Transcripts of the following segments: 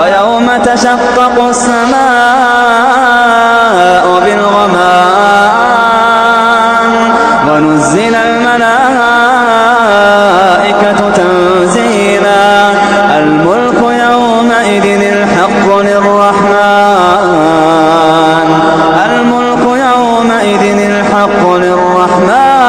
ويوم تشقق السماء بالغمام ونزل الملائكة تنزيلا الملك يومئذ الحق للرحمن الملك يومئذ الحق للرحمن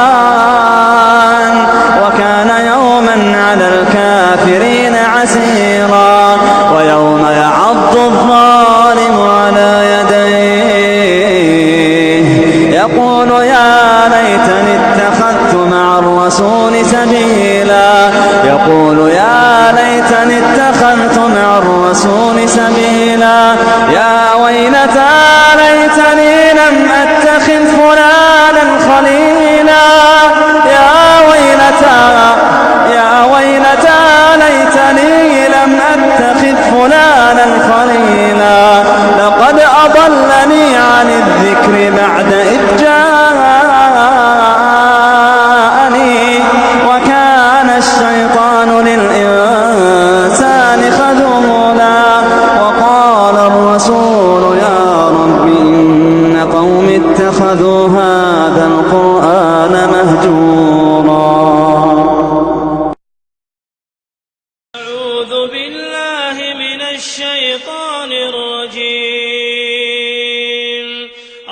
وكان يوما على الكافرين عسيرا ويوم يعض الظالم على يديه يقول يا ليتني اتخذت مع الرسول سبيلا يقول يا ليتني اتخذت مع الرسول سبيلا يا ويلتى ليتني لم أتخذ فلانا خليلا يا ويلتى ليتني لم أتخذ فلانا خليلا لقد أضلني عن الذكر بعد إذ جاءني وكان الشيطان للإنسان خذولا وقال الرسول يا رب إن قوم اتخذوا هذا القرآن مهجورا. أعوذ بالله من الشيطان الرجيم.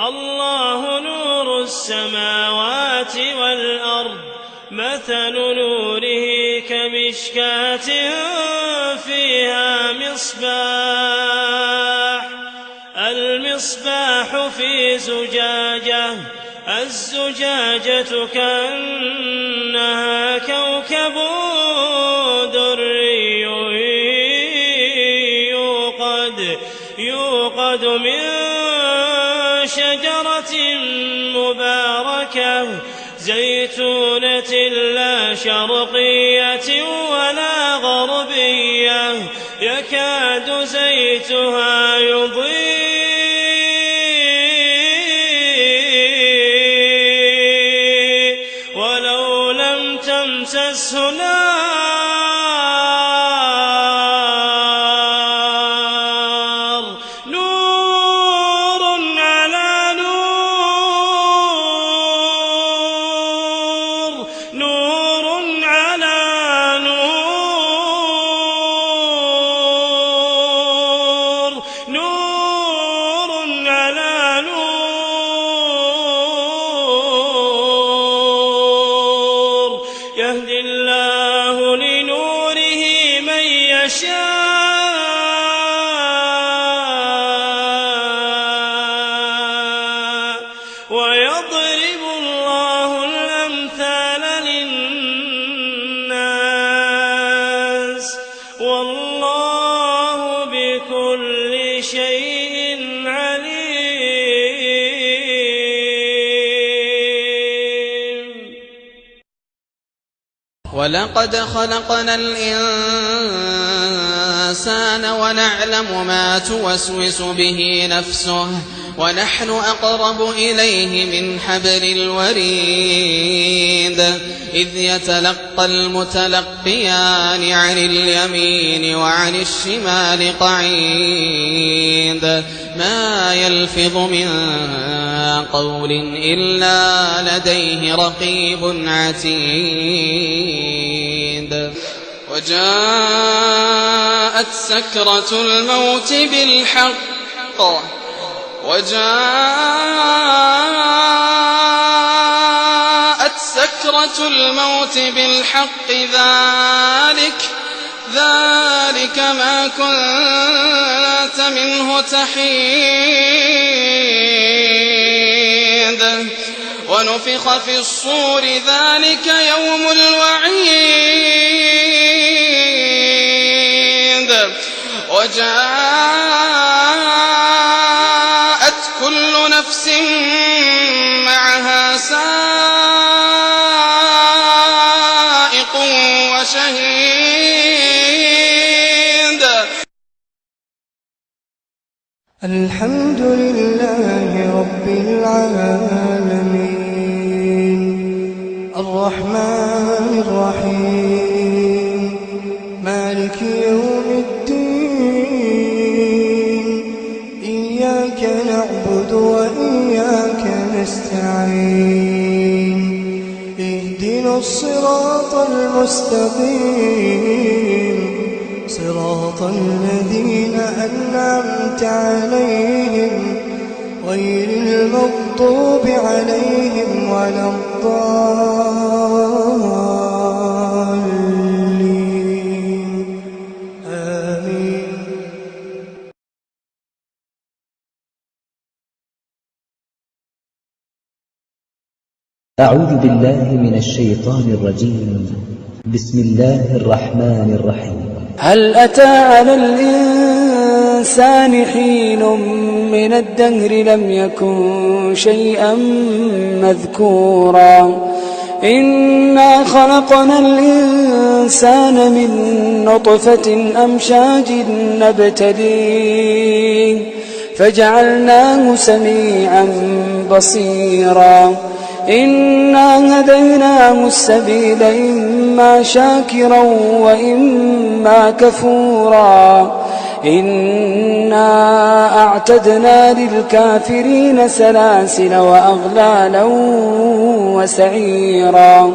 الله نور السماوات والأرض مثل نوره كمشكاة فيها المصباح في زجاجة الزجاجة كأنها كوكب دري يوقد من شجرة مباركة زيتونة لا شرقية ولا غربية يكاد زيتها يضيء ولو لم تمسسه نار نور على نور نور على نور نور على نور يهدي الله لنوره من يشاء ويضرب الله الأمثال للناس والله بكل شيء عليم. ولقد خلقنا الإنسان ونعلم ما توسوس به نفسه ونحن أقرب إليه من حبل الوريد إذ يتلقى المتلقيان عن اليمين وعن الشمال قعيد ما يلفظ من قول إلا لديه رقيب عتيد. وجاءت سكرة الموت بالحق ذلك ما كنت منه تحيد ونفخ في الصور ذلك يوم الوعيد وجاءت كل نفس معها سائق وشهيد. الحمد لله رب العالمين الرحمن الرحيم مالك يوم الدين نستعين اهدنا الصراط المستقيم صراط الذين أنعمت عليهم غير المغضوب عليهم ولا الضالين آمين. أعوذ بالله من الشيطان الرجيم. بسم الله الرحمن الرحيم. هل أتى على الإنسان حين من الدهر لم يكن شيئا مذكورا إنا خلقنا الإنسان من نطفة أمشاج نبتليه فجعلناه سميعا بصيرا إنا هديناه السبيل إما شاكرا وإما كفورا إنا أعتدنا للكافرين سلاسل وأغلالا وسعيرا